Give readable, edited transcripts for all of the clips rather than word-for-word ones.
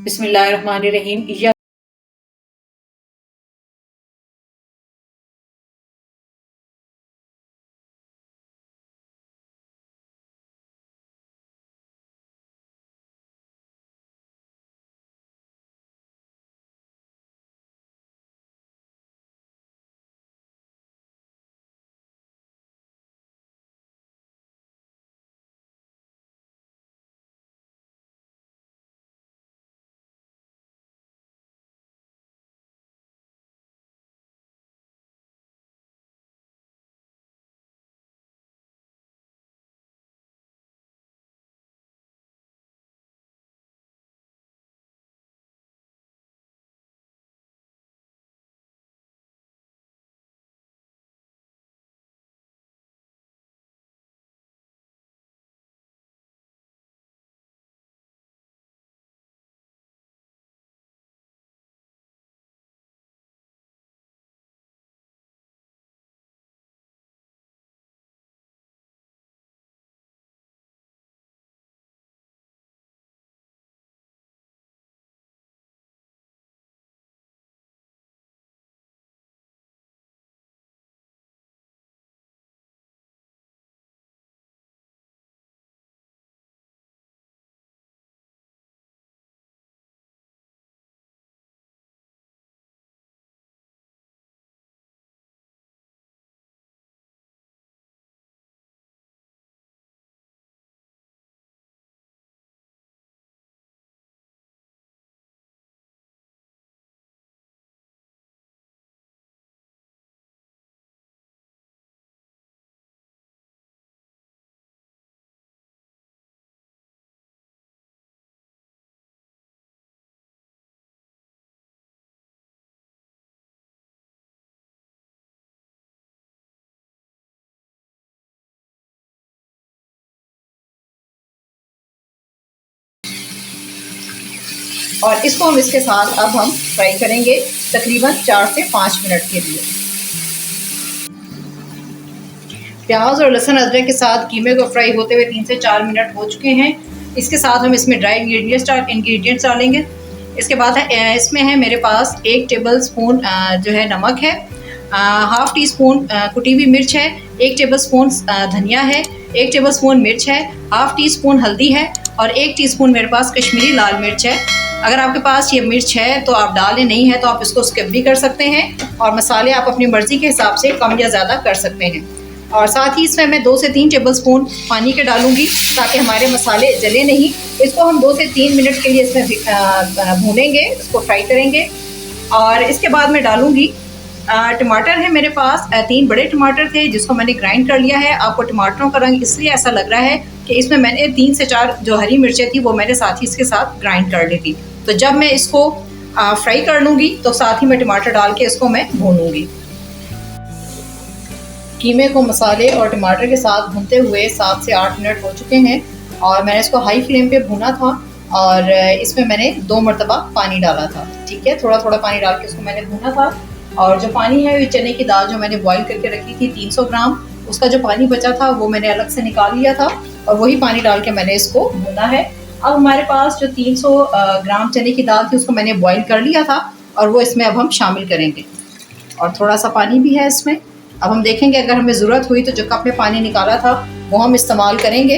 बिस्मिल्लाहिर्रहमानिर्रहीम। और इसको हम इसके साथ अब हम फ्राई करेंगे तकरीबन 4 से 5 मिनट के लिए। प्याज और लहसुन अदरक के साथ कीमे को फ्राई होते हुए 3 से 4 मिनट हो चुके हैं। इसके साथ हम इसमें ड्राई इंग्रेडिएंट्स डालेंगे। इसके बाद इसमें है मेरे पास 1 टेबल स्पून जो है नमक है, हाफ़ टी स्पून कुटी हुई मिर्च है, 1 टेबल स्पून धनिया है, 1 टेबल स्पून मिर्च है, हाफ़ टी स्पून हल्दी है और 1 टीस्पून मेरे पास कश्मीरी लाल मिर्च है। अगर आपके पास ये मिर्च है तो आप डालें, नहीं है तो आप इसको स्किप भी कर सकते हैं। और मसाले आप अपनी मर्ज़ी के हिसाब से कम या ज़्यादा कर सकते हैं। और साथ ही इसमें मैं 2 से 3 टेबल स्पून पानी के डालूंगी ताकि हमारे मसाले जले नहीं। इसको हम 2 से 3 मिनट के लिए इसमें भूनेंगे, इसको फ्राई करेंगे। और इसके बाद मैं डालूंगी टमाटर है मेरे पास 3 बड़े टमाटर थे जिसको मैंने ग्राइंड कर लिया है। आपको टमाटरों का रंग इसलिए ऐसा लग रहा है कि इसमें मैंने 3 से 4 जो हरी मिर्चें थी वो मैंने साथ ही इसके साथ ग्राइंड कर ली थी। तो जब मैं इसको फ्राई कर लूँगी तो साथ ही मैं टमाटर डाल के इसको मैं भूनूंगी। कीमे को मसाले और टमाटर के साथ भूनते हुए 7 से 8 मिनट हो चुके हैं और मैंने इसको हाई फ्लेम पे भूना था और इसमें मैंने 2 मरतबा पानी डाला था। ठीक है, थोड़ा थोड़ा पानी डाल के इसको मैंने भूना था। और जो पानी है, चने की दाल जो मैंने बॉईल करके रखी थी 300 ग्राम, उसका जो पानी बचा था वो मैंने अलग से निकाल लिया था और वही पानी डाल के मैंने इसको भूना है। अब हमारे पास जो 300 ग्राम चने की दाल थी उसको मैंने बॉईल कर लिया था और वो इसमें अब हम शामिल करेंगे। और थोड़ा सा पानी भी है इसमें। अब हम देखेंगे अगर हमें ज़रूरत हुई तो जो कप में पानी निकाला था वो हम इस्तेमाल करेंगे।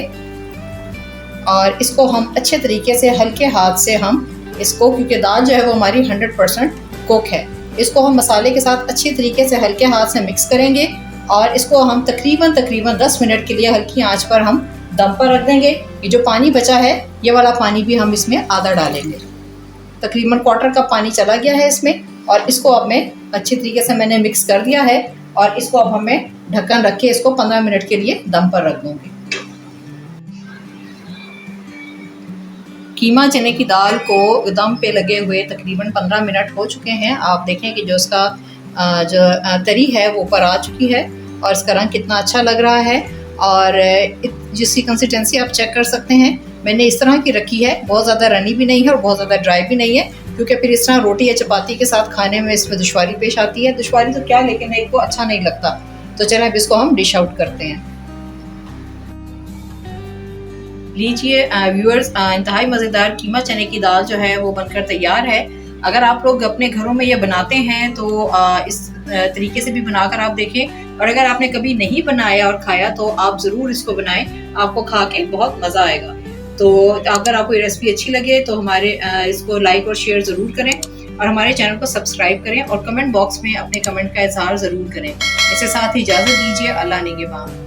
और इसको हम अच्छे तरीके से हल्के हाथ से हम इसको, क्योंकि दाल जो है वो हमारी 100% कुक है, इसको हम मसाले के साथ अच्छे तरीके से हल्के हाथ से मिक्स करेंगे। और इसको हम तकरीबन 10 मिनट के लिए हल्की आंच पर हम दम पर रख देंगे। ये जो पानी बचा है ये वाला पानी भी हम इसमें आधा डालेंगे। तकरीबन क्वार्टर कप पानी चला गया है इसमें। और इसको अब मैं अच्छी तरीके से मैंने मिक्स कर दिया है और इसको अब हमें ढक्कन रख के इसको 15 मिनट के लिए दम पर रख दूँगी। कीमा चने की दाल को दम पे लगे हुए तकरीबन 15 मिनट हो चुके हैं। आप देखें कि जो उसका जो तरी है वो ऊपर आ चुकी है और इसका रंग कितना अच्छा लग रहा है। और जिसकी कंसिस्टेंसी आप चेक कर सकते हैं, मैंने इस तरह की रखी है, बहुत ज़्यादा रनी भी नहीं है और बहुत ज़्यादा ड्राई भी नहीं है, क्योंकि फिर इस तरह रोटी या चपाती के साथ खाने में इसमें दुश्वारी पेश आती है। दुश्वारी तो क्या, लेकिन एक को अच्छा नहीं लगता। तो चलें अब इसको हम डिश आउट करते हैं। लीजिए व्यूअर्स, इंतहाई मज़ेदार कीमा चने की दाल जो है वो बनकर तैयार है। अगर आप लोग अपने घरों में ये बनाते हैं तो इस तरीके से भी बनाकर आप देखें, और अगर आपने कभी नहीं बनाया और खाया तो आप ज़रूर इसको बनाएं, आपको खा के बहुत मज़ा आएगा। तो अगर आपको ये रेसिपी अच्छी लगे तो हमारे इसको लाइक और शेयर ज़रूर करें, और हमारे चैनल को सब्सक्राइब करें, और कमेंट बॉक्स में अपने कमेंट का इजहार ज़रूर करें। इसके साथ ही इजाज़त दीजिए। अल्लाह निगहबान।